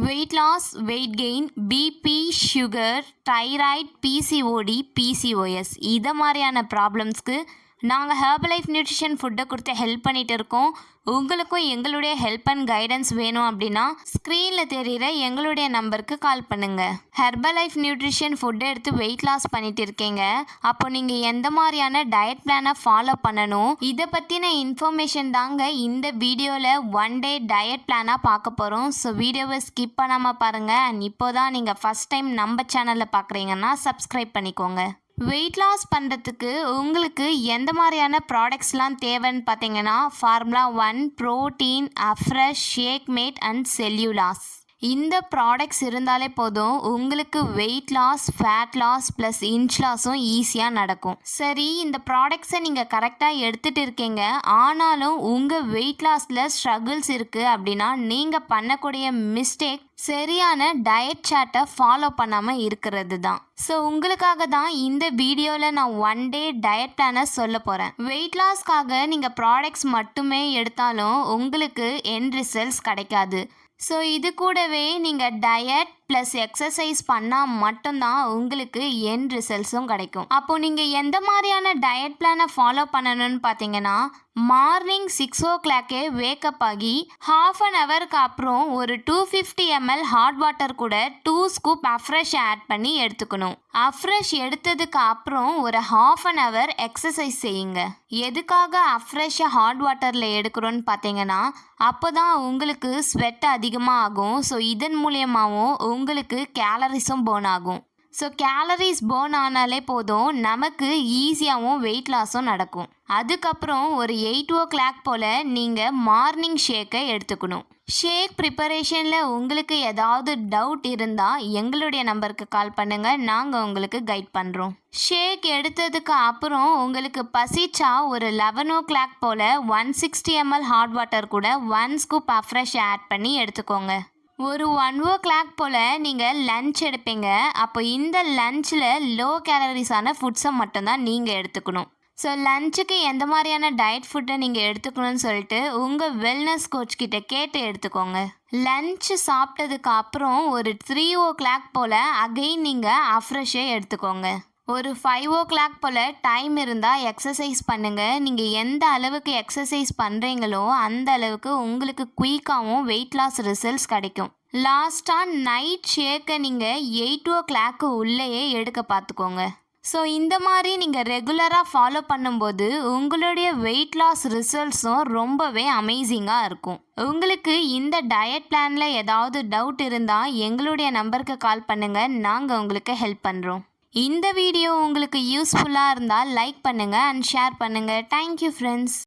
Wait loss, weight gain, BP, sugar, thyroid, PCOD, PCOS இதை மாதிரியான ப்ராப்ளம்ஸ்க்கு நாங்கள் ஹெர்பலைஃப் நியூட்ரிஷன் ஃபுட்டை கொடுத்து ஹெல்ப் பண்ணிகிட்டு இருக்கோம். உங்களுக்கும் எங்களுடைய ஹெல்ப் அண்ட் கைடன்ஸ் வேணும் அப்படின்னா ஸ்க்ரீனில் தெரிகிற எங்களுடைய நம்பருக்கு கால் பண்ணுங்கள். ஹெர்பலைஃப் நியூட்ரிஷன் ஃபுட்டை எடுத்து வெயிட் லாஸ் பண்ணிட்டு இருக்கீங்க. அப்போ நீங்கள் எந்த மாதிரியான டயட் பிளானை ஃபாலோ பண்ணணும், இதை பற்றின இன்ஃபர்மேஷன் தாங்க இந்த வீடியோவில் 1 டே டயட் பிளானாக பார்க்க போகிறோம். ஸோ வீடியோவை ஸ்கிப் பண்ணாமல் பாருங்கள். அண்ட் இப்போ தான் நீங்கள் ஃபஸ்ட் டைம் நம்ம சேனலில் பார்க்குறீங்கன்னா சப்ஸ்கிரைப் பண்ணிக்கோங்க. வெயிட் லாஸ் பண்ணுறதுக்கு உங்களுக்கு எந்த மாதிரியான ப்ராடக்ட்ஸ்லாம் தேவைன்னு பார்த்தீங்கன்னா formula 1, protein, afresh, shake mate and Cell U Loss. இந்த ப்ராடக்ட்ஸ் இருந்தாலே போதும் உங்களுக்கு weight loss, fat loss plus inch லாஸும் ஈஸியாக நடக்கும். சரி, இந்த ப்ராடக்ட்ஸை நீங்கள் கரெக்டாக எடுத்துகிட்டு இருக்கீங்க, ஆனாலும் உங்கள் வெயிட் லாஸில் ஸ்ட்ரகிள்ஸ் இருக்குது அப்படின்னா நீங்கள் பண்ணக்கூடிய மிஸ்டேக் சரியான டயட் சார்ட்டை ஃபாலோ பண்ணாமல் இருக்கிறது தான். ஸோ உங்களுக்காக தான் இந்த வீடியோவில் நான் 1 டே டயட் பிளானை சொல்ல போகிறேன். வெயிட் லாஸ்க்காக நீங்கள் ப்ராடக்ட்ஸ் மட்டுமே எடுத்தாலும் உங்களுக்கு எண்ட் ரிசல்ட்ஸ் கிடைக்காது. ஸோ இது கூடவே நீங்கள் டயட் ப்ளஸ் எக்ஸசைஸ் பண்ணால் மட்டும்தான் உங்களுக்கு எண்ட் ரிசல்ட்ஸும் கிடைக்கும். அப்போது நீங்கள் எந்த மாதிரியான டயட் பிளானை ஃபாலோ பண்ணணும்னு பார்த்தீங்கன்னா மார்னிங் 6 o'clock வேக்கப் ஆகி ½ an hourக்கு அப்புறம் ஒரு 250 ml ஹாட் வாட்டர் கூட 2 ஸ்கூப் அஃப்ரெஷ் ஆட் பண்ணி எடுத்துக்கணும். அஃப்ரெஷ் எடுத்ததுக்கு அப்புறம் ஒரு ½ an hour எக்ஸசைஸ் செய்யுங்க. எதுக்காக அஃப்ரெஷ்ஷை ஹாட் வாட்டரில் எடுக்கிறோன்னு பார்த்தீங்கன்னா அப்போ தான் உங்களுக்கு ஸ்வெட் அதிகமாக ஆகும். ஸோ இதன் மூலியமாகவும் உங்களுக்கு கேலரிஸும் பர்ன் ஆகும். ஸோ கேலரிஸ் பர்ன் ஆனாலே போதும் நமக்கு ஈஸியாகவும் வெயிட் லாஸும் நடக்கும். அதுக்கப்புறம் ஒரு 8 o'clock போல் நீங்கள் மார்னிங் ஷேக்கை எடுத்துக்கணும். ஷேக் ப்ரிப்பரேஷனில் உங்களுக்கு ஏதாவது டவுட் இருந்தால் எங்களுடைய நம்பருக்கு கால் பண்ணுங்கள், நாங்கள் உங்களுக்கு கைட் பண்ணுறோம். ஷேக் எடுத்ததுக்கு அப்புறம் உங்களுக்கு பசிச்சா ஒரு 11 o'clock போல் 160 ml ஹாட் வாட்டர் கூட 1 ஸ்கூப் அஃப்ரெஷ் ஆட் பண்ணி எடுத்துக்கோங்க. ஒரு 1 o'clock போல் நீங்கள் லன்ச் எடுப்பீங்க. அப்போ இந்த லன்ச்சில் லோ கேலரிஸான ஃபுட்ஸை மட்டும்தான் நீங்கள் எடுத்துக்கணும். ஸோ லஞ்சுக்கு எந்த மாதிரியான டயட் ஃபுட்டை நீங்கள் எடுத்துக்கணும்னு சொல்லிட்டு உங்கள் வெல்னஸ் கோச் கிட்ட கேட்டு எடுத்துக்கோங்க. லன்ச் சாப்பிட்டதுக்கு அப்புறம் ஒரு 3 o'clock போல் அகைன் நீங்கள் அஃப்ரெஷ்ஷே எடுத்துக்கோங்க. ஒரு 5 o'clock போல் டைம் இருந்தால் எக்ஸசைஸ் பண்ணுங்கள். நீங்கள் எந்த அளவுக்கு எக்ஸசைஸ் பண்ணுறீங்களோ அந்த அளவுக்கு உங்களுக்கு குயிக்காகவும் வெயிட் லாஸ் ரிசல்ட்ஸ் கிடைக்கும். லாஸ்ட்டாக நைட் ஷேக்கை நீங்கள் 8 o'clock உள்ளேயே எடுக்க பார்த்துக்கோங்க. ஸோ இந்த மாதிரி நீங்கள் ரெகுலராக ஃபாலோ பண்ணும்போது உங்களுடைய வெயிட் லாஸ் ரிசல்ட்ஸும் ரொம்பவே அமேசிங்காக இருக்கும். உங்களுக்கு இந்த டயட் பிளானில் ஏதாவது டவுட் இருந்தால் எங்களுடைய நம்பருக்கு கால் பண்ணுங்கள், நாங்கள் உங்களுக்கு ஹெல்ப் பண்ணுறோம். இந்த வீடியோ உங்களுக்கு யூஸ்ஃபுல்லாக இருந்தால் லைக் பண்ணுங்கள் அண்ட் ஷேர் பண்ணுங்கள். Thank you friends.